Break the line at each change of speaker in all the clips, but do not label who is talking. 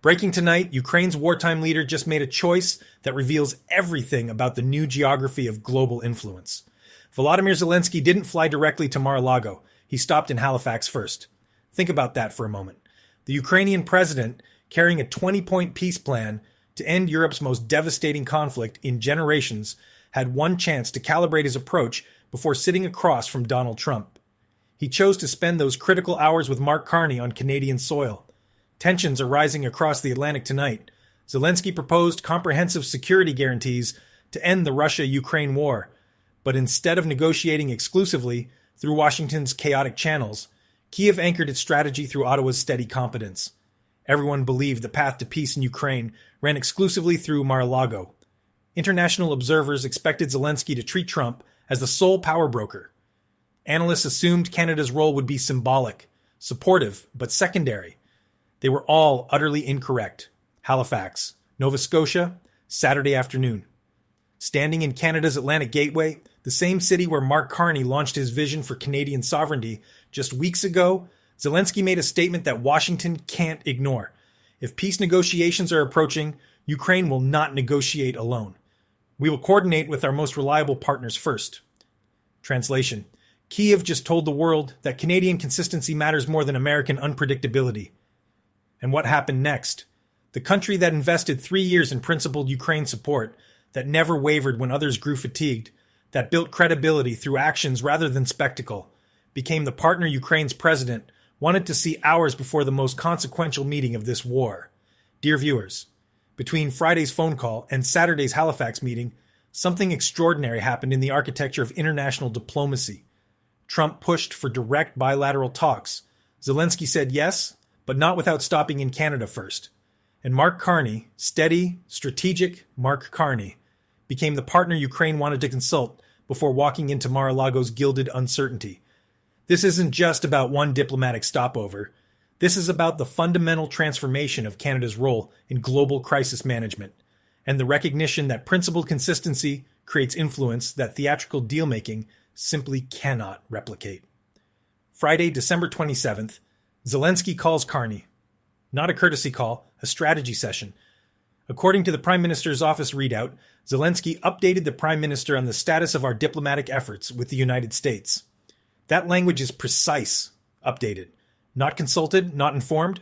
Breaking tonight, Ukraine's wartime leader just made a choice that reveals everything about the new geography of global influence. Volodymyr Zelenskyy didn't fly directly to Mar-a-Lago. He stopped in Halifax first. Think about that for a moment. The Ukrainian president, carrying a 20-point peace plan to end Europe's most devastating conflict in generations, had one chance to calibrate his approach before sitting across from Donald Trump. He chose to spend those critical hours with Mark Carney on Canadian soil. Tensions are rising across the Atlantic tonight. Zelenskyy proposed comprehensive security guarantees to end the Russia-Ukraine war, but instead of negotiating exclusively through Washington's chaotic channels, Kyiv anchored its strategy through Ottawa's steady competence. Everyone believed the path to peace in Ukraine ran exclusively through Mar-a-Lago. International observers expected Zelenskyy to treat Trump as the sole power broker. Analysts assumed Canada's role would be symbolic, supportive, but secondary. They were all utterly incorrect. Halifax, Nova Scotia, Saturday afternoon. Standing in Canada's Atlantic Gateway, the same city where Mark Carney launched his vision for Canadian sovereignty just weeks ago, Zelenskyy made a statement that Washington can't ignore. If peace negotiations are approaching, Ukraine will not negotiate alone. We will coordinate with our most reliable partners first. Translation: Kyiv just told the world that Canadian consistency matters more than American unpredictability. And what happened next? The country that invested 3 years in principled Ukraine support, that never wavered when others grew fatigued, that built credibility through actions rather than spectacle, became the partner Ukraine's president wanted to see hours before the most consequential meeting of this war. Dear viewers, between Friday's phone call and Saturday's Halifax meeting, something extraordinary happened in the architecture of international diplomacy. Trump pushed for direct bilateral talks. Zelenskyy said yes, but not without stopping in Canada first. And Mark Carney, steady, strategic Mark Carney, became the partner Ukraine wanted to consult before walking into Mar-a-Lago's gilded uncertainty. This isn't just about one diplomatic stopover. This is about the fundamental transformation of Canada's role in global crisis management, and the recognition that principled consistency creates influence that theatrical deal-making simply cannot replicate. Friday, December 27th, Zelenskyy calls Carney. Not a courtesy call, a strategy session. According to the Prime Minister's office readout, Zelenskyy updated the Prime Minister on the status of our diplomatic efforts with the United States. That language is precise, updated. Not consulted, not informed.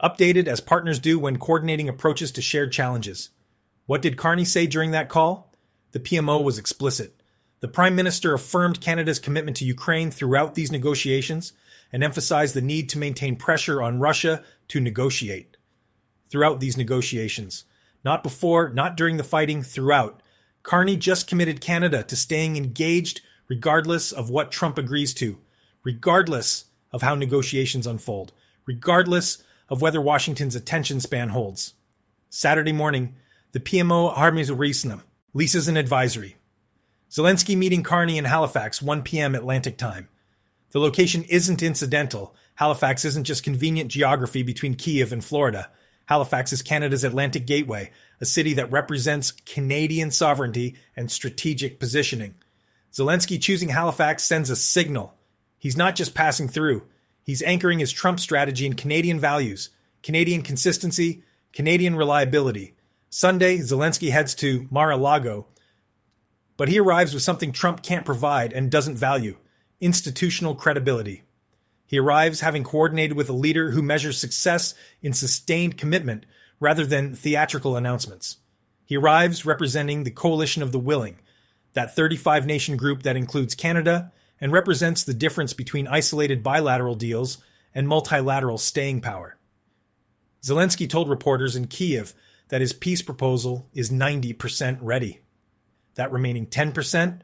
Updated as partners do when coordinating approaches to shared challenges. What did Carney say during that call? The PMO was explicit. The Prime Minister affirmed Canada's commitment to Ukraine throughout these negotiations and emphasized the need to maintain pressure on Russia to negotiate. Throughout these negotiations. Not before, not during the fighting, throughout. Carney just committed Canada to staying engaged regardless of what Trump agrees to, regardless of how negotiations unfold, regardless of whether Washington's attention span holds. Saturday morning, the PMO Harmizurisinam leases an advisory. Zelenskyy meeting Carney in Halifax, 1 p.m. Atlantic time. The location isn't incidental. Halifax isn't just convenient geography between Kyiv and Florida. Halifax is Canada's Atlantic Gateway, a city that represents Canadian sovereignty and strategic positioning. Zelenskyy choosing Halifax sends a signal. He's not just passing through. He's anchoring his Trump strategy in Canadian values, Canadian consistency, Canadian reliability. Sunday, Zelenskyy heads to Mar-a-Lago, but he arrives with something Trump can't provide and doesn't value: institutional credibility. He arrives having coordinated with a leader who measures success in sustained commitment rather than theatrical announcements. He arrives representing the coalition of the willing, that 35-nation group that includes Canada and represents the difference between isolated bilateral deals and multilateral staying power. Zelenskyy told reporters in Kyiv that his peace proposal is 90% ready. That remaining 10%?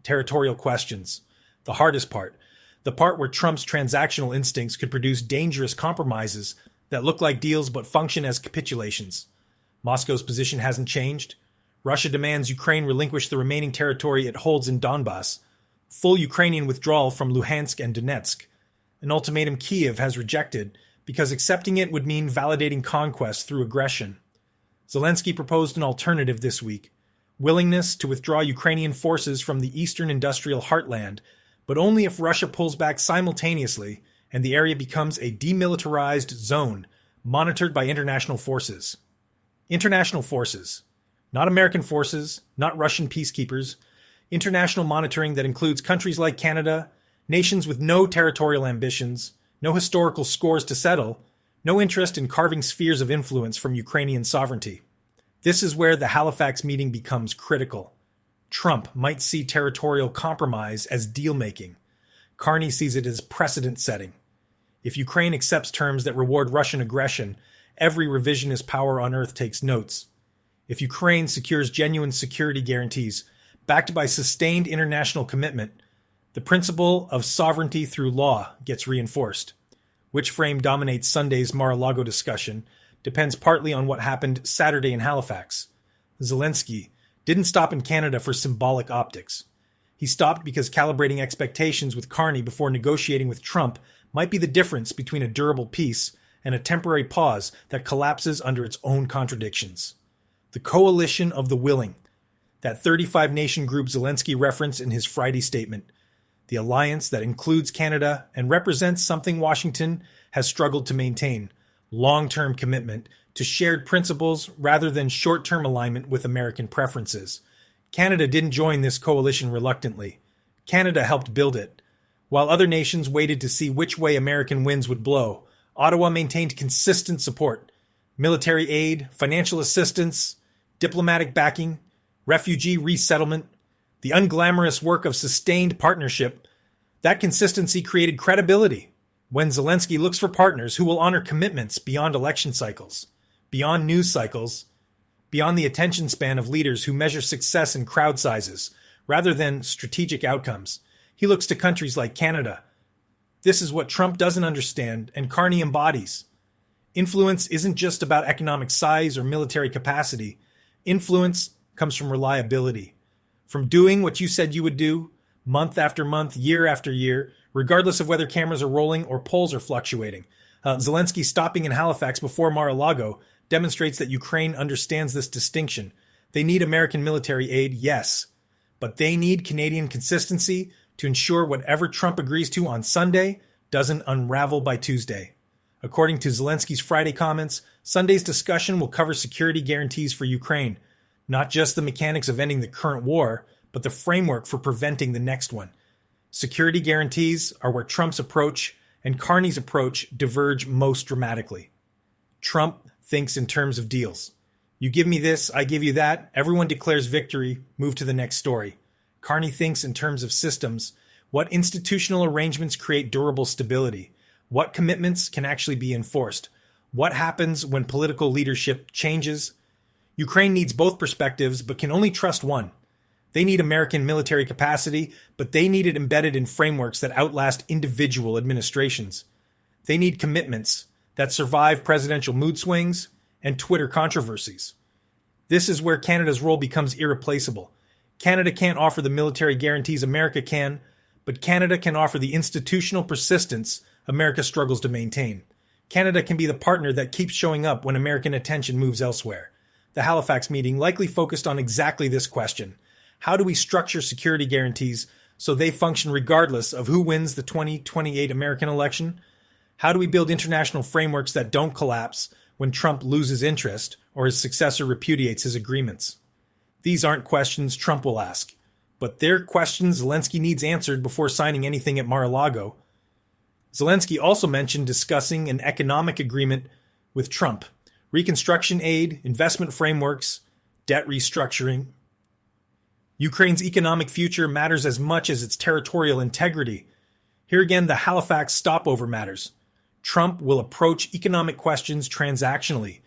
Territorial questions. The hardest part. The part where Trump's transactional instincts could produce dangerous compromises that look like deals but function as capitulations. Moscow's position hasn't changed. Russia demands Ukraine relinquish the remaining territory it holds in Donbass, full Ukrainian withdrawal from Luhansk and Donetsk, an ultimatum Kyiv has rejected because accepting it would mean validating conquest through aggression. Zelenskyy proposed an alternative this week: willingness to withdraw Ukrainian forces from the eastern industrial heartland, but only if Russia pulls back simultaneously and the area becomes a demilitarized zone, monitored by international forces. International forces. Not American forces, not Russian peacekeepers. International monitoring that includes countries like Canada, nations with no territorial ambitions, no historical scores to settle, no interest in carving spheres of influence from Ukrainian sovereignty. This is where the Halifax meeting becomes critical. Trump might see territorial compromise as deal-making. Carney sees it as precedent-setting. If Ukraine accepts terms that reward Russian aggression, every revisionist power on earth takes notes. If Ukraine secures genuine security guarantees, backed by sustained international commitment, the principle of sovereignty through law gets reinforced. Which frame dominates Sunday's Mar-a-Lago discussion depends partly on what happened Saturday in Halifax. Zelensky didn't stop in Canada for symbolic optics. He stopped because calibrating expectations with Carney before negotiating with Trump might be the difference between a durable peace and a temporary pause that collapses under its own contradictions. The coalition of the willing, that 35-nation group Zelensky referenced in his Friday statement, the alliance that includes Canada and represents something Washington has struggled to maintain, long-term commitment to shared principles rather than short-term alignment with American preferences. Canada didn't join this coalition reluctantly. Canada helped build it. While other nations waited to see which way American winds would blow, Ottawa maintained consistent support. Military aid, financial assistance, diplomatic backing, refugee resettlement, the unglamorous work of sustained partnership. That consistency created credibility when Zelensky looks for partners who will honor commitments beyond election cycles, beyond news cycles, beyond the attention span of leaders who measure success in crowd sizes rather than strategic outcomes. He looks to countries like Canada. This is what Trump doesn't understand and Carney embodies. Influence isn't just about economic size or military capacity. Influence comes from reliability, from doing what you said you would do, month after month, year after year, regardless of whether cameras are rolling or polls are fluctuating. Zelensky stopping in Halifax before Mar-a-Lago demonstrates that Ukraine understands this distinction. They need American military aid, yes, but they need Canadian consistency to ensure whatever Trump agrees to on Sunday doesn't unravel by Tuesday. According to Zelensky's Friday comments, Sunday's discussion will cover security guarantees for Ukraine, not just the mechanics of ending the current war, but the framework for preventing the next one. Security guarantees are where Trump's approach and Carney's approach diverge most dramatically. Trump thinks in terms of deals. You give me this, I give you that, everyone declares victory, move to the next story. Carney thinks in terms of systems. What institutional arrangements create durable stability? What commitments can actually be enforced? What happens when political leadership changes? Ukraine needs both perspectives, but can only trust one. They need American military capacity, but they need it embedded in frameworks that outlast individual administrations. They need commitments that survive presidential mood swings and Twitter controversies. This is where Canada's role becomes irreplaceable. Canada can't offer the military guarantees America can, but Canada can offer the institutional persistence America struggles to maintain. Canada can be the partner that keeps showing up when American attention moves elsewhere. The Halifax meeting likely focused on exactly this question. How do we structure security guarantees so they function regardless of who wins the 2028 American election? How do we build international frameworks that don't collapse when Trump loses interest or his successor repudiates his agreements? These aren't questions Trump will ask, but they're questions Zelensky needs answered before signing anything at Mar-a-Lago. Zelensky also mentioned discussing an economic agreement with Trump, reconstruction aid, investment frameworks, debt restructuring. Ukraine's economic future matters as much as its territorial integrity. Here again, the Halifax stopover matters. Trump will approach economic questions transactionally.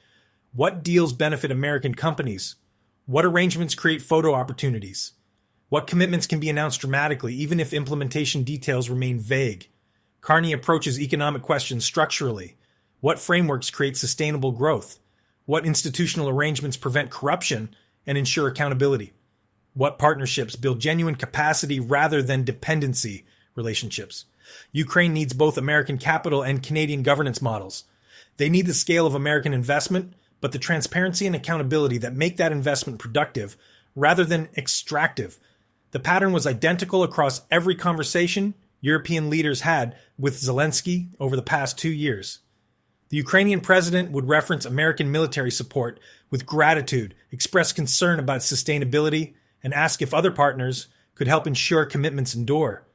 What deals benefit American companies? What arrangements create photo opportunities? What commitments can be announced dramatically, even if implementation details remain vague? Carney approaches economic questions structurally. What frameworks create sustainable growth? What institutional arrangements prevent corruption and ensure accountability? What partnerships build genuine capacity rather than dependency relationships? Ukraine needs both American capital and Canadian governance models. They need the scale of American investment, but the transparency and accountability that make that investment productive rather than extractive. The pattern was identical across every conversation European leaders had with Zelensky over the past 2 years. The Ukrainian president would reference American military support with gratitude, express concern about sustainability, and ask if other partners could help ensure commitments endure.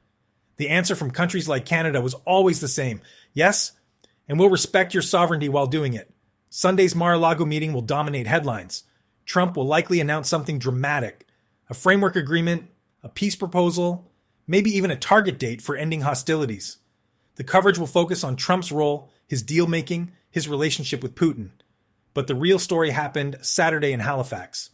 The answer from countries like Canada was always the same: yes, and we'll respect your sovereignty while doing it. Sunday's Mar-a-Lago meeting will dominate headlines. Trump will likely announce something dramatic: a framework agreement, a peace proposal, maybe even a target date for ending hostilities. The coverage will focus on Trump's role, his deal-making, his relationship with Putin. But the real story happened Saturday in Halifax.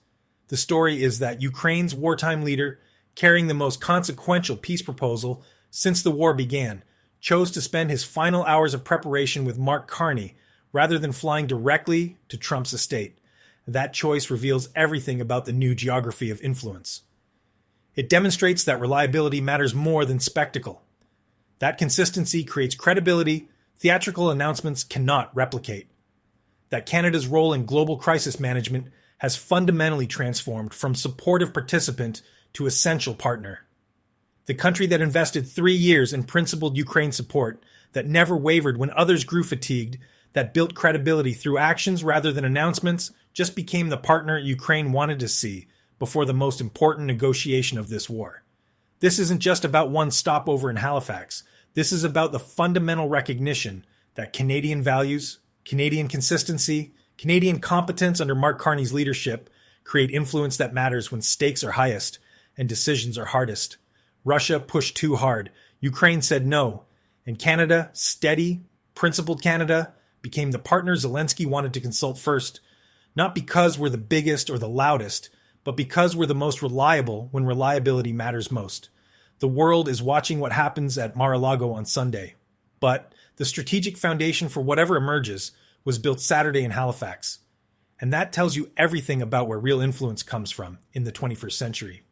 The story is that Ukraine's wartime leader, carrying the most consequential peace proposal since the war began, chose to spend his final hours of preparation with Mark Carney rather than flying directly to Trump's estate. That choice reveals everything about the new geography of influence. It demonstrates that reliability matters more than spectacle. That consistency creates credibility theatrical announcements cannot replicate. That Canada's role in global crisis management has fundamentally transformed from supportive participant to essential partner. The country that invested 3 years in principled Ukraine support, that never wavered when others grew fatigued, that built credibility through actions rather than announcements, just became the partner Ukraine wanted to see before the most important negotiation of this war. This isn't just about one stopover in Halifax. This is about the fundamental recognition that Canadian values, Canadian consistency, Canadian competence under Mark Carney's leadership create influence that matters when stakes are highest and decisions are hardest. Russia pushed too hard. Ukraine said no. And Canada, steady, principled Canada, became the partner Zelensky wanted to consult first, not because we're the biggest or the loudest, but because we're the most reliable when reliability matters most. The world is watching what happens at Mar-a-Lago on Sunday. But the strategic foundation for whatever emerges was built Saturday in Halifax. And that tells you everything about where real influence comes from in the 21st century.